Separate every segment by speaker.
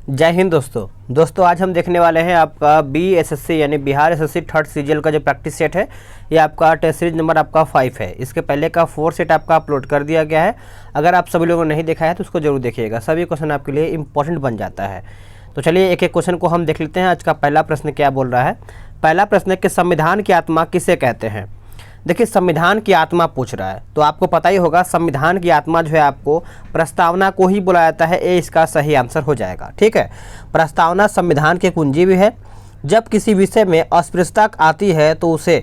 Speaker 1: जय हिंद दोस्तों आज हम देखने वाले हैं आपका BSSC यानी बिहार SSC थर्ड सीजीएल का जो प्रैक्टिस सेट है। ये आपका टेस्ट सीरीज नंबर आपका 5 है। इसके पहले का 4 सेट आपका अपलोड कर दिया गया है। अगर आप सभी लोगों ने नहीं देखा है तो उसको जरूर देखिएगा, सभी क्वेश्चन आपके लिए इंपॉर्टेंट बन जाता है। तो चलिए एक एक क्वेश्चन को हम देख लेते हैं। आज का पहला प्रश्न क्या बोल रहा है। पहला प्रश्न है कि संविधान की आत्मा किसे कहते हैं। देखिए संविधान की आत्मा पूछ रहा है तो आपको पता ही होगा संविधान की आत्मा जो है आपको प्रस्तावना को ही बुलाया जाता है। ए इसका सही आंसर हो जाएगा। ठीक है, प्रस्तावना संविधान की कुंजी भी है। जब किसी विषय में अस्पृश्यता आती है तो उसे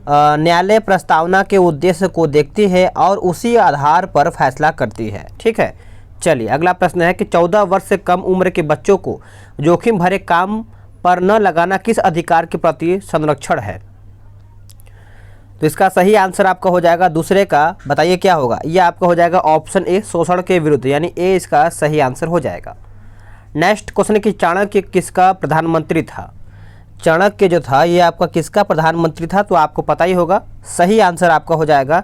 Speaker 1: न्यायालय प्रस्तावना के उद्देश्य को देखती है और उसी आधार पर फैसला करती है। ठीक है, चलिए अगला प्रश्न है कि 14 वर्ष से कम उम्र के बच्चों को जोखिम भरे काम पर न लगाना किस अधिकार के प्रति संरक्षण है। तो इसका सही आंसर आपका हो जाएगा दूसरे का, बताइए क्या होगा। यह आपका हो जाएगा ऑप्शन ए शोषण के विरुद्ध, यानी ए इसका सही आंसर हो जाएगा। नेक्स्ट क्वेश्चन है कि चाणक्य किसका प्रधानमंत्री था। चाणक्य जो था ये आपका किसका प्रधानमंत्री था, तो आपको पता ही होगा। सही आंसर आपका हो जाएगा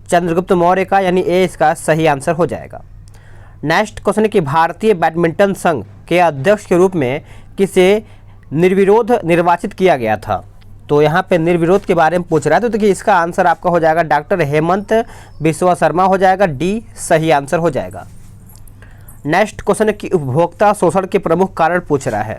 Speaker 1: चंद्रगुप्त मौर्य का, यानी ए इसका सही आंसर हो जाएगा। नेक्स्ट क्वेश्चन है कि भारतीय बैडमिंटन संघ के अध्यक्ष के रूप में किसे निर्विरोध निर्वाचित किया गया था। तो यहाँ पे निर्विरोध के बारे में पूछ रहा है, तो देखिए इसका आंसर आपका हो जाएगा डॉक्टर हेमंत बिस्वा शर्मा हो जाएगा। डी सही आंसर हो जाएगा। नेक्स्ट क्वेश्चन है कि उपभोक्ता शोषण के प्रमुख कारण पूछ रहा है।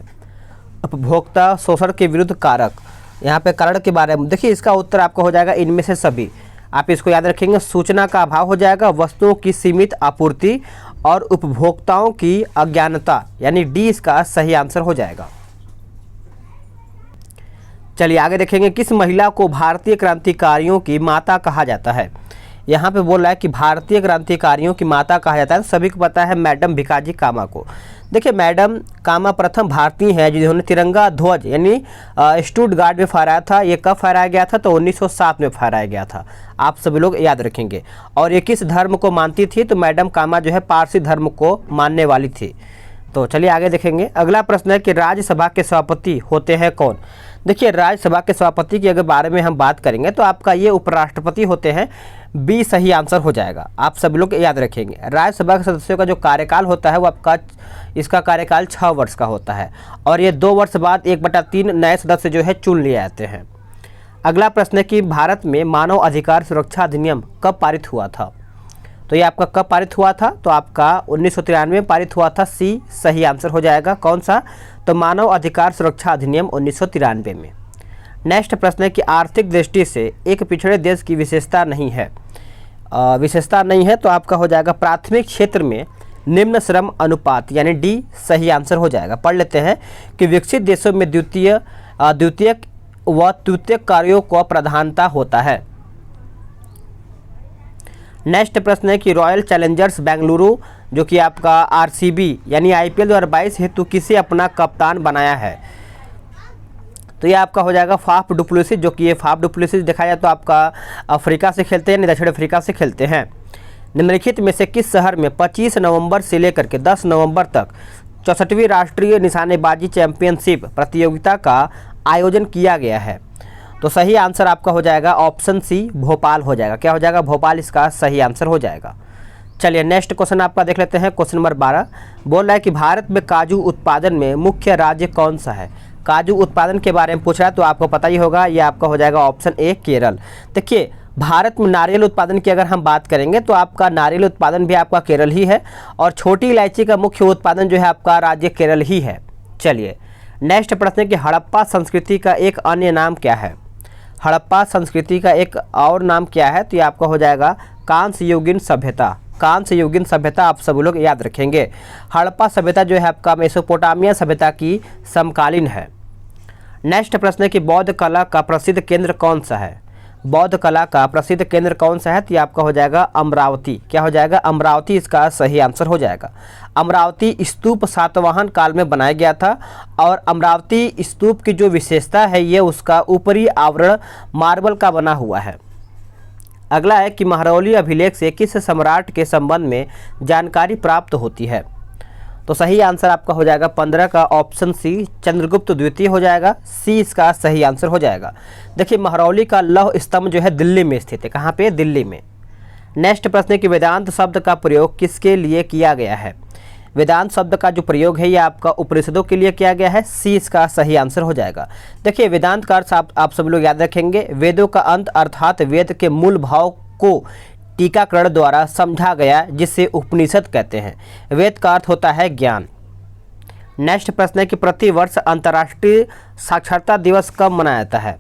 Speaker 1: उपभोक्ता शोषण के विरुद्ध कारक, यहाँ पे कारण के बारे में देखिए इसका उत्तर आपका हो जाएगा इनमें से सभी। आप इसको याद रखेंगे। सूचना का अभाव हो जाएगा, वस्तुओं की सीमित आपूर्ति और उपभोक्ताओं की अज्ञानता, यानी डी इसका सही आंसर हो जाएगा। चलिए आगे देखेंगे किस महिला को भारतीय क्रांतिकारियों की माता कहा जाता है। यहाँ पे बोल रहा है कि भारतीय क्रांतिकारियों की माता कहा जाता है। सभी को पता है मैडम भिकाजी कामा को। देखिए मैडम कामा प्रथम भारतीय हैं जिन्होंने तिरंगा ध्वज यानी स्टुटगार्ट में फहराया था। ये कब फहराया गया था, तो 1907 में फहराया गया था। आप सभी लोग याद रखेंगे। और ये किस धर्म को मानती थी, तो मैडम कामा जो है पारसी धर्म को मानने वाली थी। तो चलिए आगे देखेंगे। अगला प्रश्न है कि राज्यसभा के सभापति होते हैं कौन। देखिए राज्यसभा के सभापति की अगर बारे में हम बात करेंगे तो आपका ये उपराष्ट्रपति होते हैं। बी सही आंसर हो जाएगा। आप सभी लोग याद रखेंगे। राज्यसभा के सदस्यों का जो कार्यकाल होता है वो आपका इसका कार्यकाल 6 वर्ष का होता है और ये 2 वर्ष बाद 1/3 नए सदस्य जो है चुन लिए जाते हैं। अगला प्रश्न है कि भारत में मानव अधिकार सुरक्षा अधिनियम कब पारित हुआ था। तो ये आपका कब पारित हुआ था, तो आपका 1993 में पारित हुआ था। सी सही आंसर हो जाएगा। कौन सा, तो मानव अधिकार सुरक्षा अधिनियम 1993 में। नेक्स्ट प्रश्न है कि आर्थिक दृष्टि से एक पिछड़े देश की विशेषता नहीं है। विशेषता नहीं है तो आपका हो जाएगा प्राथमिक क्षेत्र में निम्न श्रम अनुपात, यानी डी सही आंसर हो जाएगा। पढ़ लेते हैं कि विकसित देशों में द्वितीयक व तृतीयक कार्यों को प्राधान्यता होता है। नेक्स्ट प्रश्न है कि रॉयल चैलेंजर्स बेंगलुरु जो कि आपका RCB यानी IPL 2022 हेतु किसे अपना कप्तान बनाया है। तो ये आपका हो जाएगा फाफ डुप्लेसिस, जो कि ये फाफ डुप्लेसिस देखा जाए तो आपका अफ्रीका से खेलते हैं, दक्षिण अफ्रीका से खेलते हैं। निम्नलिखित में से किस शहर में 25 नवंबर से लेकर के 10 नवंबर तक 64वीं राष्ट्रीय निशानेबाजी चैंपियनशिप प्रतियोगिता का आयोजन किया गया है। तो सही आंसर आपका हो जाएगा ऑप्शन सी भोपाल हो जाएगा। क्या हो जाएगा, भोपाल इसका सही आंसर हो जाएगा। चलिए नेक्स्ट क्वेश्चन आपका देख लेते हैं। क्वेश्चन नंबर 12 बोल रहा है कि भारत में काजू उत्पादन में मुख्य राज्य कौन सा है। काजू उत्पादन के बारे में पूछ रहा है तो आपको पता ही होगा। ये आपका हो जाएगा ऑप्शन ए केरल। देखिए भारत में नारियल उत्पादन की अगर हम बात करेंगे तो आपका नारियल उत्पादन भी आपका केरल ही है और छोटी इलायची का मुख्य उत्पादन जो है आपका राज्य केरल ही है। चलिए नेक्स्ट प्रश्न है कि हड़प्पा संस्कृति का एक अन्य नाम क्या है। हड़प्पा संस्कृति का एक और नाम क्या है, तो ये आपका हो जाएगा कांस्य युगीन सभ्यता। कांस्य युगीन सभ्यता आप सभी लोग याद रखेंगे। हड़प्पा सभ्यता जो है आपका मेसोपोटामिया सभ्यता की समकालीन है। नेक्स्ट प्रश्न है कि बौद्ध कला का प्रसिद्ध केंद्र कौन सा है। बौद्ध कला का प्रसिद्ध केंद्र कौन सा है, तो ये आपका हो जाएगा अमरावती। क्या हो जाएगा, अमरावती इसका सही आंसर हो जाएगा। अमरावती स्तूप सातवाहन काल में बनाया गया था और अमरावती स्तूप की जो विशेषता है ये उसका ऊपरी आवरण मार्बल का बना हुआ है। अगला है कि महरौली अभिलेख से किस सम्राट के संबंध में जानकारी प्राप्त होती है। तो सही आंसर आपका हो जाएगा 15 का ऑप्शन सी चंद्रगुप्त द्वितीय हो जाएगा। सी इसका सही आंसर हो जाएगा। देखिए महरौली का लौह स्तंभ जो है दिल्ली में स्थित है। कहाँ पे, दिल्ली में। नेक्स्ट प्रश्न है कि वेदांत शब्द का प्रयोग किसके लिए किया गया है। वेदांत शब्द का जो प्रयोग है ये आपका उपनिषदों के लिए किया गया है। सी इसका सही आंसर हो जाएगा। देखिए वेदांत का अर्थ आप सब लोग याद रखेंगे, वेदों का अंत अर्थात वेद के मूल भाव को टीकाकरण द्वारा समझा गया जिसे उपनिषद कहते हैं। वेद का अर्थ होता है ज्ञान। नेक्स्ट प्रश्न है कि प्रतिवर्ष अंतर्राष्ट्रीय साक्षरता दिवस कब मनाया जाता है?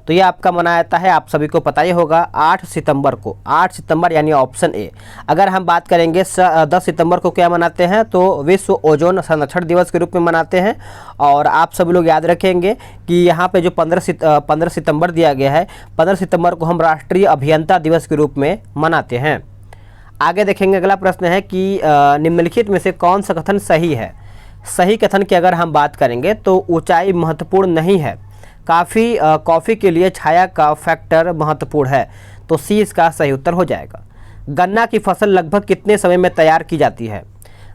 Speaker 1: तो ये आपका मनाया जाता है, आप सभी को पता ही होगा, 8 सितंबर को। 8 सितंबर यानी ऑप्शन ए। अगर हम बात करेंगे 10 सितंबर को क्या मनाते हैं तो विश्व ओजोन संरक्षण दिवस के रूप में मनाते हैं। और आप सभी लोग याद रखेंगे कि यहाँ पे जो 15 सितंबर दिया गया है, 15 सितंबर को हम राष्ट्रीय अभियंता दिवस के रूप में मनाते हैं। आगे देखेंगे, अगला प्रश्न है कि निम्नलिखित में से कौन सा कथन सही है? सही कथन की अगर हम बात करेंगे तो ऊंचाई महत्वपूर्ण नहीं है, कॉफ़ी के लिए छाया का फैक्टर महत्वपूर्ण है। तो सी इसका सही उत्तर हो जाएगा। गन्ना की फसल लगभग कितने समय में तैयार की जाती है?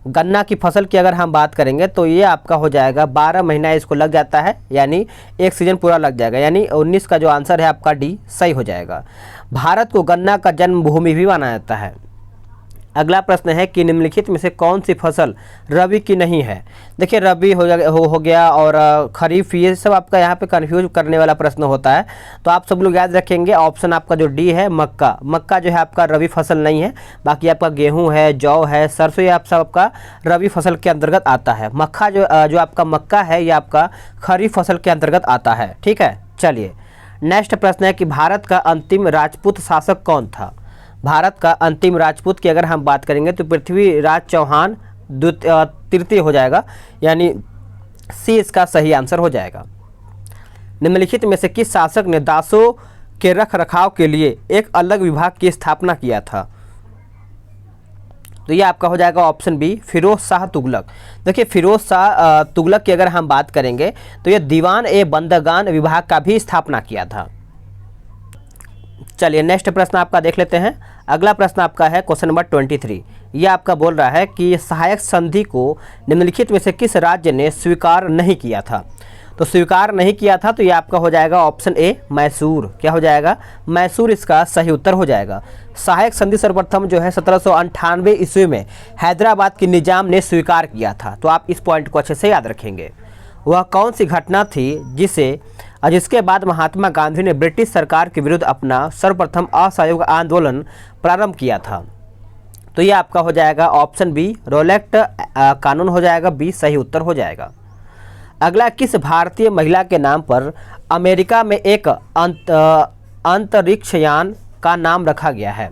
Speaker 1: गन्ना की फसल की अगर हम बात करेंगे तो ये आपका हो जाएगा 12 महीना इसको लग जाता है, यानी एक सीजन पूरा लग जाएगा, यानी 19 का जो आंसर है आपका डी सही हो जाएगा। भारत को गन्ना का जन्मभूमि भी माना जाता है। अगला प्रश्न है कि निम्नलिखित में से कौन सी फसल रबी की नहीं है? देखिए रबी हो गया और खरीफ, ये सब आपका यहाँ पे कंफ्यूज करने वाला प्रश्न होता है। तो आप सब लोग याद रखेंगे ऑप्शन आपका जो डी है मक्का। मक्का जो है आपका रबी फसल नहीं है, बाकी आपका गेहूँ है, जौ है, सरसों, ये आप सब आपका रबी फसल के अंतर्गत आता है। मक्का जो आपका मक्का है ये आपका खरीफ फसल के अंतर्गत आता है। ठीक है, चलिए नेक्स्ट प्रश्न है कि भारत का अंतिम राजपूत शासक कौन था? भारत का अंतिम राजपूत की अगर हम बात करेंगे तो पृथ्वीराज चौहान तृतीय हो जाएगा, यानी सी इसका सही आंसर हो जाएगा। निम्नलिखित में से किस शासक ने दासों के रख रखाव के लिए एक अलग विभाग की स्थापना किया था? तो ये आपका हो जाएगा ऑप्शन बी फिरोज शाह तुगलक। देखिए फिरोज शाह तुगलक की अगर हम बात करेंगे तो ये दीवान ए बंदगान विभाग का भी स्थापना किया था। चलिए नेक्स्ट प्रश्न आपका देख लेते हैं। अगला प्रश्न आपका है क्वेश्चन नंबर 23। ये आपका बोल रहा है कि सहायक संधि को निम्नलिखित में से किस राज्य ने स्वीकार नहीं किया था? तो स्वीकार नहीं किया था तो ये आपका हो जाएगा ऑप्शन ए मैसूर। क्या हो जाएगा? मैसूर इसका सही उत्तर हो जाएगा। सहायक संधि सर्वप्रथम जो है 1798 ईस्वी में हैदराबाद के निजाम ने स्वीकार किया था। तो आप इस पॉइंट को अच्छे से याद रखेंगे। वह कौन सी घटना थी जिसके बाद महात्मा गांधी ने ब्रिटिश सरकार के विरुद्ध अपना सर्वप्रथम असहयोग आंदोलन प्रारंभ किया था? तो ये आपका हो जाएगा ऑप्शन बी रोलेक्ट कानून हो जाएगा, बी सही उत्तर हो जाएगा। अगला, किस भारतीय महिला के नाम पर अमेरिका में एक अंतरिक्षयान का नाम रखा गया है?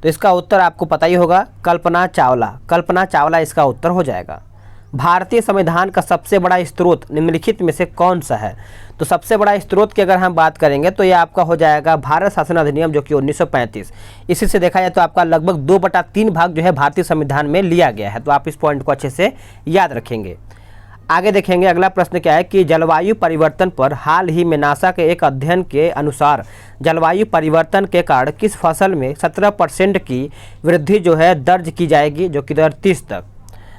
Speaker 1: तो इसका उत्तर आपको पता ही होगा, कल्पना चावला। कल्पना चावला इसका उत्तर हो जाएगा। भारतीय संविधान का सबसे बड़ा स्रोत निम्नलिखित में से कौन सा है? तो सबसे बड़ा स्रोत की अगर हम बात करेंगे तो ये आपका हो जाएगा भारत शासन अधिनियम जो कि 1935। इसी से देखा जाए तो आपका लगभग 2/3 भाग जो है भारतीय संविधान में लिया गया है। तो आप इस पॉइंट को अच्छे से याद रखेंगे। आगे देखेंगे अगला प्रश्न क्या है कि जलवायु परिवर्तन पर हाल ही में नासा के एक अध्ययन के अनुसार जलवायु परिवर्तन के कारण किस फसल में 17% की वृद्धि जो है दर्ज की जाएगी, जो कि 2030 तक?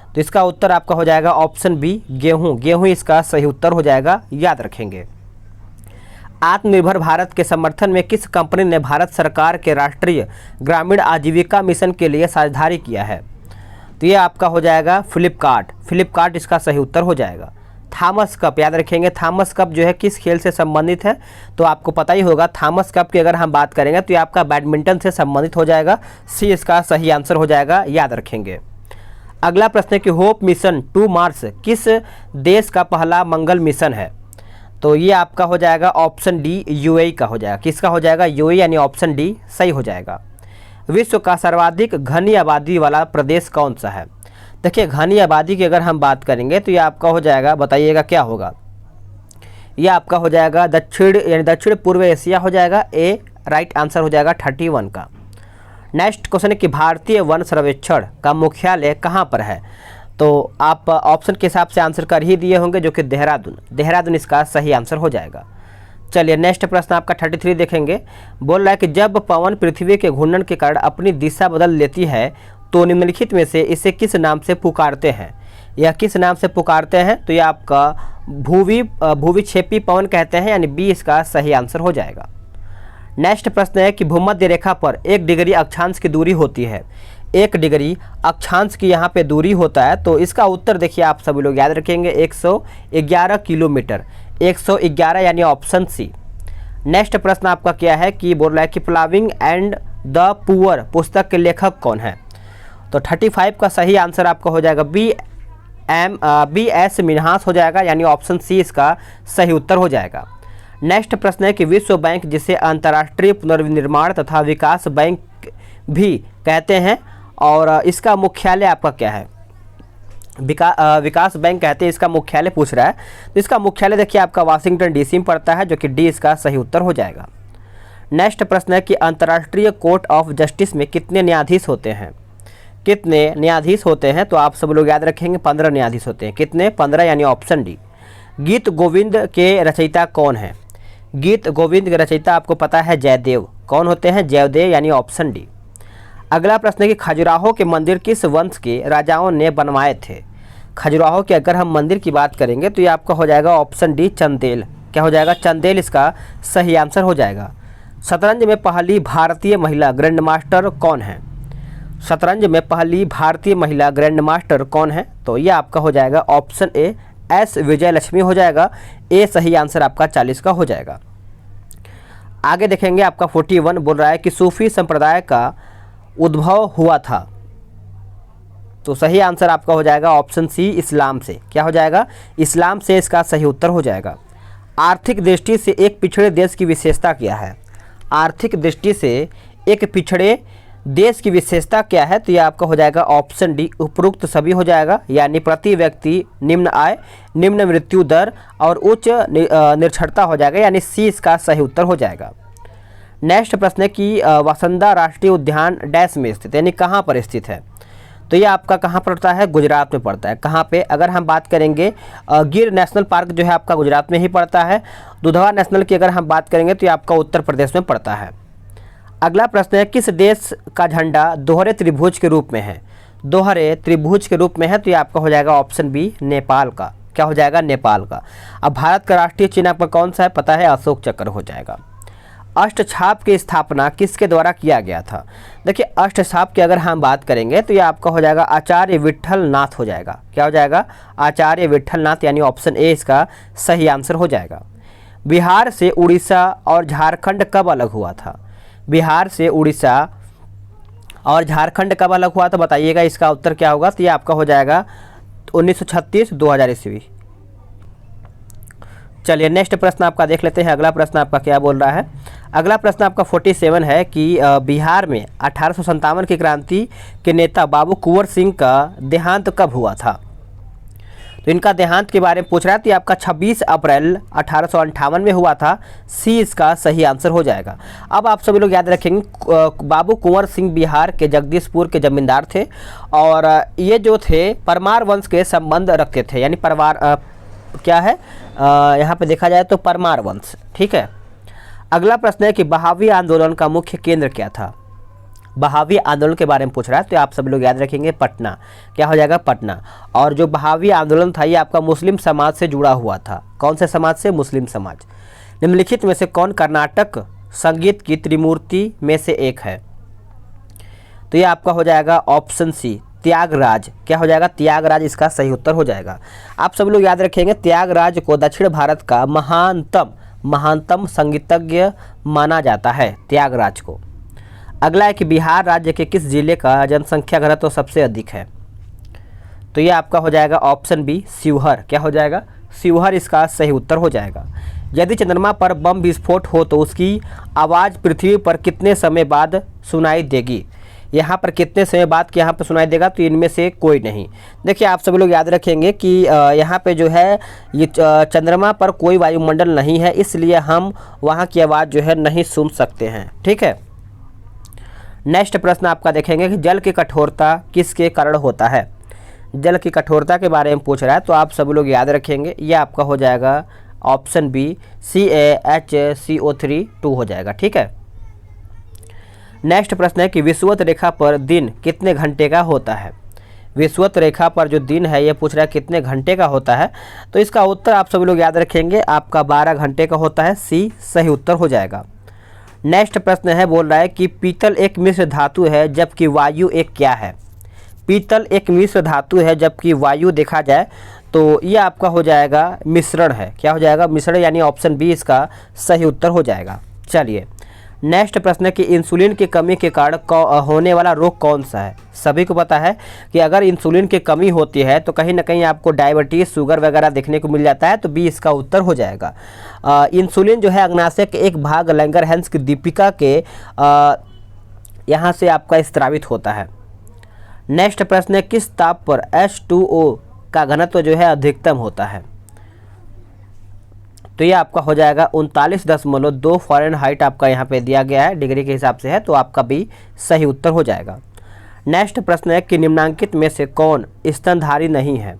Speaker 1: तो इसका उत्तर आपका हो जाएगा ऑप्शन बी गेहूं। गेहूं इसका सही उत्तर हो जाएगा, याद रखेंगे। आत्मनिर्भर भारत के समर्थन में किस कंपनी ने भारत सरकार के राष्ट्रीय ग्रामीण आजीविका मिशन के लिए साझेदारी किया है? तो ये आपका हो जाएगा फ्लिपकार्ट। फ्लिपकार्ट इसका सही उत्तर हो जाएगा। थॉमस कप याद रखेंगे। थॉमस कप जो है किस खेल से संबंधित है? तो आपको पता ही होगा। थॉमस कप की अगर हम बात करेंगे तो ये आपका बैडमिंटन से संबंधित हो जाएगा। सी इसका सही आंसर हो जाएगा, याद रखेंगे। अगला प्रश्न है कि होप मिशन टू मार्स किस देश का पहला मंगल मिशन है? तो ये आपका हो जाएगा ऑप्शन डी यूएई का हो जाएगा। किसका हो जाएगा? यूएई, यानी ऑप्शन डी सही हो जाएगा। विश्व का सर्वाधिक घनी आबादी वाला प्रदेश कौन सा है? देखिए घनी आबादी की अगर हम बात करेंगे तो ये आपका हो जाएगा, बताइएगा क्या होगा? ये आपका हो जाएगा दक्षिण पूर्व एशिया हो जाएगा। ए राइट आंसर हो जाएगा 31 का। नेक्स्ट क्वेश्चन है कि भारतीय वन सर्वेक्षण का मुख्यालय कहाँ पर है? तो आप ऑप्शन के हिसाब से आंसर कर ही दिए होंगे, जो कि देहरादून इसका सही आंसर हो जाएगा। चलिए नेक्स्ट प्रश्न आपका 33 देखेंगे। बोल रहा है कि जब पवन पृथ्वी के घूर्णन के कारण अपनी दिशा बदल लेती है तो निम्नलिखित में से इसे किस नाम से पुकारते हैं? या किस नाम से पुकारते हैं? तो यह आपका भूविक्षेपी पवन कहते हैं, यानी बी इसका सही आंसर हो जाएगा। नेक्स्ट प्रश्न है कि भूमध्य रेखा पर 1 डिग्री अक्षांश की दूरी होती है, 1 डिग्री अक्षांश की यहाँ पे दूरी होता है, तो इसका उत्तर देखिए आप सभी लोग याद रखेंगे 111 किलोमीटर, 111 यानी ऑप्शन सी। नेक्स्ट प्रश्न आपका क्या है कि बोल रहा है कि प्लाविंग एंड द पुअर पुस्तक के लेखक कौन है। तो 35 का सही आंसर आपका हो जाएगा BS मिन्हास हो जाएगा, यानी ऑप्शन सी इसका सही उत्तर हो जाएगा। नेक्स्ट प्रश्न है कि विश्व बैंक, जिसे अंतर्राष्ट्रीय पुनर्निर्माण तथा विकास बैंक भी कहते हैं, और इसका मुख्यालय आपका क्या है। विकास बैंक कहते हैं, इसका मुख्यालय पूछ रहा है, तो इसका मुख्यालय देखिए आपका वाशिंगटन डीसी में पड़ता है, जो कि डी इसका सही उत्तर हो जाएगा। नेक्स्ट प्रश्न है कि अंतर्राष्ट्रीय कोर्ट ऑफ जस्टिस में कितने न्यायाधीश होते हैं। कितने न्यायाधीश होते हैं, तो आप सब लोग याद रखेंगे 15 न्यायाधीश होते हैं। कितने? 15, यानी ऑप्शन डी। गीत गोविंद के रचयिता कौन है। गीत गोविंद के रचयिता आपको पता है जयदेव। कौन होते हैं? जयदेव, यानी ऑप्शन डी। अगला प्रश्न है कि खजुराहो के मंदिर किस वंश के राजाओं ने बनवाए थे। खजुराहो के अगर हम मंदिर की बात करेंगे तो ये आपका हो जाएगा ऑप्शन डी, चंदेल। क्या हो जाएगा? चंदेल इसका सही आंसर हो जाएगा। शतरंज में पहली भारतीय महिला ग्रैंड मास्टर कौन है। शतरंज में पहली भारतीय महिला ग्रैंड मास्टर कौन है, तो ये आपका हो जाएगा ऑप्शन ए, एस विजय लक्ष्मी हो जाएगा। ए सही आंसर आपका 40 का हो जाएगा। आगे देखेंगे आपका 41 बोल रहा है कि सूफी संप्रदाय का उद्भव हुआ था, तो सही आंसर आपका हो जाएगा ऑप्शन सी, इस्लाम से। क्या हो जाएगा? इस्लाम से इसका सही उत्तर हो जाएगा। आर्थिक दृष्टि से एक पिछड़े देश की विशेषता क्या है। आर्थिक दृष्टि से एक पिछड़े देश की विशेषता क्या है, तो यह आपका हो जाएगा ऑप्शन डी, उपरोक्त सभी हो जाएगा, यानी प्रति व्यक्ति निम्न आय, निम्न मृत्यु दर और उच्च निरक्षरता हो जाएगा, यानी सी इसका सही उत्तर हो जाएगा। नेक्स्ट प्रश्न है कि वासंदा राष्ट्रीय उद्यान डैश में स्थित, यानी कहाँ पर स्थित है, तो ये आपका कहाँ पड़ता है? गुजरात में पड़ता है। कहाँ पे? अगर हम बात करेंगे गिर नेशनल पार्क जो है आपका गुजरात में ही पड़ता है। दुधवा नेशनल की अगर हम बात करेंगे तो ये आपका उत्तर प्रदेश में पड़ता है। अगला प्रश्न है किस देश का झंडा दोहरे त्रिभुज के रूप में है। दोहरे त्रिभुज के रूप में है, तो ये आपका हो जाएगा ऑप्शन बी, नेपाल का। क्या हो जाएगा? नेपाल का। अब भारत का राष्ट्रीय चिन्ह आपका कौन सा है, पता है? अशोक चक्र हो जाएगा। अष्टछाप की स्थापना किसके द्वारा किया गया था। देखिए अष्टछाप की अगर हम बात करेंगे तो ये आपका हो जाएगा आचार्य विट्ठल नाथ हो जाएगा। क्या हो जाएगा? आचार्य विट्ठल नाथ, यानी ऑप्शन ए इसका सही आंसर हो जाएगा। बिहार से उड़ीसा और झारखंड कब अलग हुआ था। बिहार से उड़ीसा और झारखंड कब अलग हुआ था, बताइएगा। इसका उत्तर क्या होगा, तो ये आपका हो जाएगा 1936-2000 ईस्वी। चलिए नेक्स्ट प्रश्न आपका देख लेते हैं। अगला प्रश्न आपका क्या बोल रहा है। अगला प्रश्न आपका 47 है कि बिहार में 1857 की क्रांति के नेता बाबू कुंवर सिंह का देहांत कब हुआ था। तो इनका देहांत के बारे में पूछ रहा है, तो ये आपका 26 अप्रैल 1858 में हुआ था। सी इसका सही आंसर हो जाएगा। अब आप सभी लोग याद रखेंगे बाबू कुंवर सिंह बिहार के जगदीशपुर के जमींदार थे, और ये जो थे परमार वंश के संबंध रखते थे, यानी परमार क्या है यहाँ पे देखा जाए तो परमार वंश। ठीक है। अगला प्रश्न है कि बहावी आंदोलन का मुख्य केंद्र क्या था। बहावी आंदोलन के बारे में पूछ रहा है, तो आप सब लोग याद रखेंगे पटना। क्या हो जाएगा? पटना। और जो बहावी आंदोलन था ये आपका मुस्लिम समाज से जुड़ा हुआ था। कौन से समाज से? मुस्लिम समाज। निम्नलिखित में से कौन कर्नाटक संगीत की त्रिमूर्ति में से एक है, तो ये आपका हो जाएगा ऑप्शन सी, त्यागराज। क्या हो जाएगा? त्यागराज इसका सही उत्तर हो जाएगा। आप सब लोग याद रखेंगे त्यागराज को दक्षिण भारत का महानतम संगीतज्ञ माना जाता है, त्यागराज को। अगला है कि बिहार राज्य के किस जिले का जनसंख्या घनत्व तो सबसे अधिक है, तो ये आपका हो जाएगा ऑप्शन बी, शिवहर। क्या हो जाएगा? शिवहर इसका सही उत्तर हो जाएगा। यदि चंद्रमा पर बम विस्फोट हो तो उसकी आवाज़ पृथ्वी पर कितने समय बाद सुनाई देगी। यहाँ पर कितने समय बाद यहाँ पर सुनाई देगा, तो इनमें से कोई नहीं। देखिए आप सभी लोग याद रखेंगे कि यहाँ पे जो है ये चंद्रमा पर कोई वायुमंडल नहीं है, इसलिए हम वहाँ की आवाज़ जो है नहीं सुन सकते हैं। ठीक है। नेक्स्ट प्रश्न आपका देखेंगे कि जल की कठोरता किसके कारण होता है। जल की कठोरता के बारे में पूछ रहा है, तो आप सभी लोग याद रखेंगे ये आपका हो जाएगा ऑप्शन बी, CaHCO3 हो जाएगा। ठीक है। नेक्स्ट प्रश्न है कि विषुवत रेखा पर दिन कितने घंटे का होता है। विषुवत रेखा पर जो दिन है ये पूछ रहा है कितने घंटे का होता है, तो इसका उत्तर आप सभी लोग याद रखेंगे आपका 12 घंटे का होता है। सी सही उत्तर हो जाएगा। नेक्स्ट प्रश्न है, बोल रहा है कि पीतल एक मिश्र धातु है जबकि वायु एक क्या है। पीतल एक मिश्र धातु है जबकि वायु देखा जाए तो ये आपका हो जाएगा मिश्रण है। क्या हो जाएगा? मिश्रण, यानी ऑप्शन बी इसका सही उत्तर हो जाएगा। चलिए नेक्स्ट प्रश्न है कि इंसुलिन की कमी के कारण होने वाला रोग कौन सा है। सभी को पता है कि अगर इंसुलिन की कमी होती है तो कहीं ना कहीं आपको डायबिटीज़, शुगर वगैरह देखने को मिल जाता है, तो बी इसका उत्तर हो जाएगा। इंसुलिन जो है अग्नाशय के एक भाग लैंगरहैंस की दीपिका के यहाँ से आपका स्त्रावित होता है। नेक्स्ट प्रश्न है, किस ताप पर H2O का घनत्व जो है अधिकतम होता है। तो ये आपका हो जाएगा 39.2 फ़ारेनहाइट आपका यहाँ पे दिया गया है, डिग्री के हिसाब से है, तो आपका भी सही उत्तर हो जाएगा। नेक्स्ट प्रश्न है कि निम्नांकित में से कौन स्तनधारी नहीं है।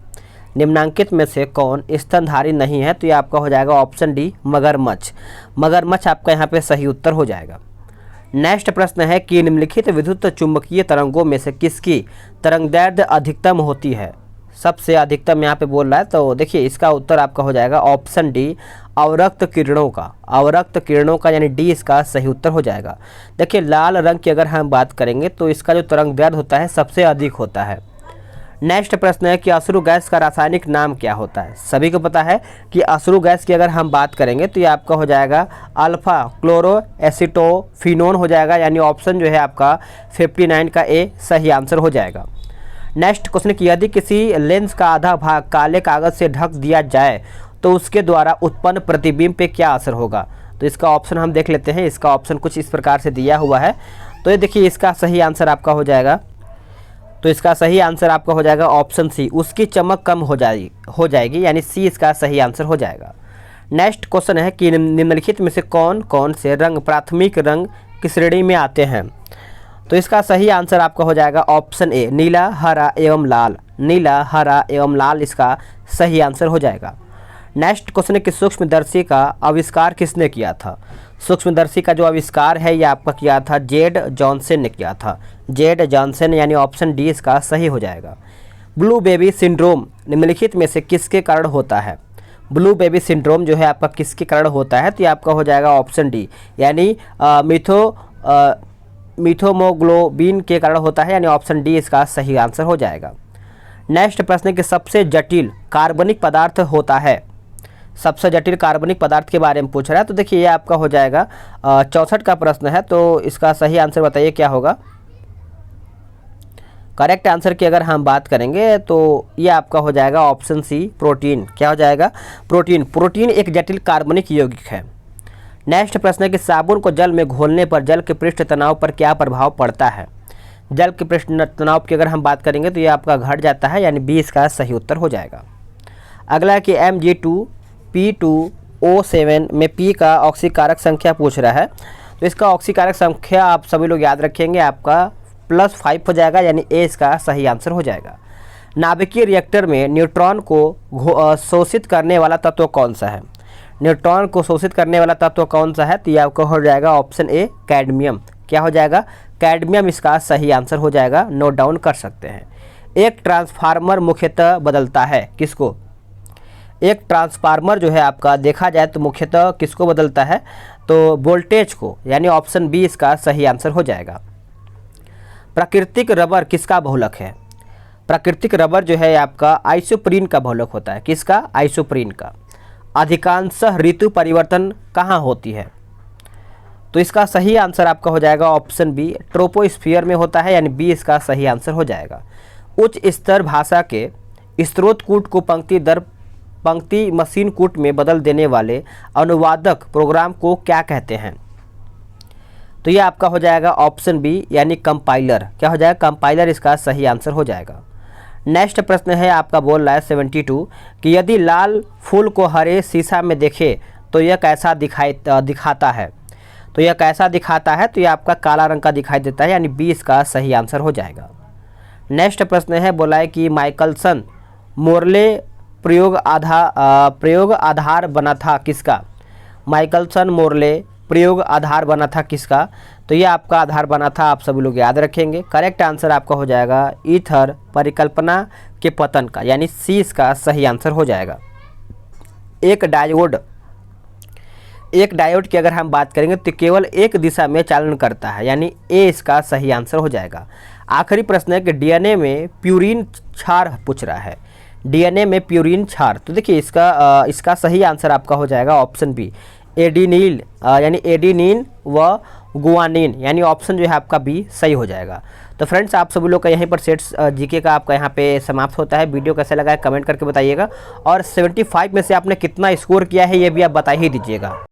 Speaker 1: निम्नांकित में से कौन स्तनधारी नहीं है, तो ये आपका हो जाएगा ऑप्शन डी मगरमच्छ। मगरमच्छ आपका यहाँ पे सही उत्तर हो जाएगा। नेक्स्ट प्रश्न है कि निम्नलिखित विद्युत चुंबकीय तरंगों में से किसकी तरंगदैर्ध्य अधिकतम होती है। सबसे अधिकतम यहाँ पे बोल रहा है, तो देखिए इसका उत्तर आपका हो जाएगा ऑप्शन डी अवरक्त किरणों का। अवरक्त किरणों का यानी डी इसका सही उत्तर हो जाएगा। देखिए लाल रंग की अगर हम बात करेंगे तो इसका जो तरंगदैर्ध्य होता है सबसे अधिक होता है। नेक्स्ट प्रश्न है कि अश्रु गैस का रासायनिक नाम क्या होता है। सभी को पता है कि अश्रु गैस की अगर हम बात करेंगे तो ये आपका हो जाएगा अल्फा क्लोरो एसीटोफिनोन हो जाएगा, यानी ऑप्शन जो है आपका 59 का ए सही आंसर हो जाएगा। नेक्स्ट क्वेश्चन कि यदि किसी लेंस का आधा भाग काले कागज से ढक दिया जाए तो उसके द्वारा उत्पन्न प्रतिबिंब पे क्या असर होगा। तो इसका ऑप्शन हम देख लेते हैं। इसका ऑप्शन कुछ इस प्रकार से दिया हुआ है, तो ये देखिए इसका सही आंसर आपका हो जाएगा। तो इसका सही आंसर आपका हो जाएगा ऑप्शन सी, उसकी चमक कम हो जाएगी, यानी सी इसका सही आंसर हो जाएगा। नेक्स्ट क्वेश्चन है कि निम्नलिखित में से कौन कौन से रंग प्राथमिक रंग की श्रेणी में आते हैं। तो इसका सही आंसर आपका हो जाएगा ऑप्शन ए नीला, हरा एवं लाल। नीला, हरा एवं लाल इसका सही आंसर हो जाएगा। नेक्स्ट क्वेश्चन है कि सूक्ष्मदर्शी का आविष्कार किसने किया था। सूक्ष्मदर्शी का जो आविष्कार है ये आपका किया था जेड जॉनसन ने किया था। जेड जॉनसन, यानी ऑप्शन डी इसका सही हो जाएगा। ब्लू बेबी सिंड्रोम निम्नलिखित में से किसके कारण होता है। ब्लू बेबी सिंड्रोम जो है आपका किसके कारण होता है, तो ये आपका हो जाएगा ऑप्शन डी, यानी मिथोमोग्लोबिन के कारण होता है, यानी ऑप्शन डी इसका सही आंसर हो जाएगा। नेक्स्ट प्रश्न कि सबसे जटिल कार्बनिक पदार्थ होता है। सबसे जटिल कार्बनिक पदार्थ के बारे में पूछ रहा है, तो देखिए ये आपका हो जाएगा 64 का प्रश्न है, तो इसका सही आंसर बताइए क्या होगा। करेक्ट आंसर की अगर हम बात करेंगे तो ये आपका हो जाएगा ऑप्शन सी प्रोटीन। क्या हो जाएगा? प्रोटीन। प्रोटीन एक जटिल कार्बनिक यौगिक है। नेक्स्ट प्रश्न है कि साबुन को जल में घोलने पर जल के पृष्ठ तनाव पर क्या प्रभाव पड़ता है। जल के पृष्ठ तनाव की अगर हम बात करेंगे तो ये आपका घट जाता है, यानी 20 का सही उत्तर हो जाएगा। अगला है कि Mg2P2O7 में P का ऑक्सीकारक संख्या पूछ रहा है, तो इसका ऑक्सीकारक संख्या आप सभी लोग याद रखेंगे, आपका +5 हो जाएगा, यानी ए इसका सही आंसर हो जाएगा। नाभिकीय रिएक्टर में न्यूट्रॉन को शोषित करने वाला तत्व कौन सा है। न्यूट्रॉन को शोषित करने वाला तत्व कौन सा है, तो ये आपको हो जाएगा ऑप्शन ए कैडमियम। क्या हो जाएगा? कैडमियम इसका सही आंसर हो जाएगा, नोट डाउन कर सकते हैं। एक ट्रांसफार्मर मुख्यतः बदलता है किसको। एक ट्रांसफार्मर जो है आपका देखा जाए तो मुख्यतः किसको बदलता है, तो वोल्टेज को, यानी ऑप्शन बी इसका सही आंसर हो जाएगा। प्राकृतिक रबर किसका बहुलक है। प्राकृतिक रबर जो है आपका आइसोप्रीन का बहुलक होता है। किसका? आइसोप्रीन का। अधिकांशतः ऋतु परिवर्तन कहाँ होती है, तो इसका सही आंसर आपका हो जाएगा ऑप्शन बी ट्रोपोस्फियर में होता है, यानी बी इसका सही आंसर हो जाएगा। उच्च स्तर भाषा के स्रोत कूट को पंक्ति दर पंक्ति मशीन कूट में बदल देने वाले अनुवादक प्रोग्राम को क्या कहते हैं, तो ये आपका हो जाएगा ऑप्शन बी, यानी कंपाइलर। क्या हो जाएगा? कंपाइलर इसका सही आंसर हो जाएगा। नेक्स्ट प्रश्न है आपका बोल रहा है 72 कि यदि लाल फूल को हरे शीशा में देखे तो यह कैसा दिखाता है। तो यह कैसा दिखाता है, तो यह आपका काला रंग का दिखाई देता है, यानी बी इसका सही आंसर हो जाएगा। नेक्स्ट प्रश्न है बोला है कि माइकलसन मोर्ले प्रयोग आधार बना था किसका। माइकलसन मोर्ले प्रयोग आधार बना था किसका, तो ये आपका आधार बना था, आप सभी लोग याद रखेंगे। करेक्ट आंसर आपका हो जाएगा ईथर परिकल्पना के पतन का, यानी सी इसका सही आंसर हो जाएगा। एक डायोड एक डायोड की अगर हम बात करेंगे तो केवल एक दिशा में चालन करता है, यानी ए इसका सही आंसर हो जाएगा। आखिरी प्रश्न है कि डीएनए में प्यूरिन क्षार पूछ रहा है, डीएनए में प्यूरिन क्षार। तो देखिए इसका सही आंसर आपका हो जाएगा ऑप्शन बी, एडिनिल यानी एडिनिन व गुआनिन, यानी ऑप्शन जो है आपका बी सही हो जाएगा। तो फ्रेंड्स, आप सभी लोग का यहीं पर सेट्स जीके का आपका यहाँ पे समाप्त होता है। वीडियो कैसा लगा है कमेंट करके बताइएगा, और 75 में से आपने कितना स्कोर किया है ये भी आप बता ही दीजिएगा।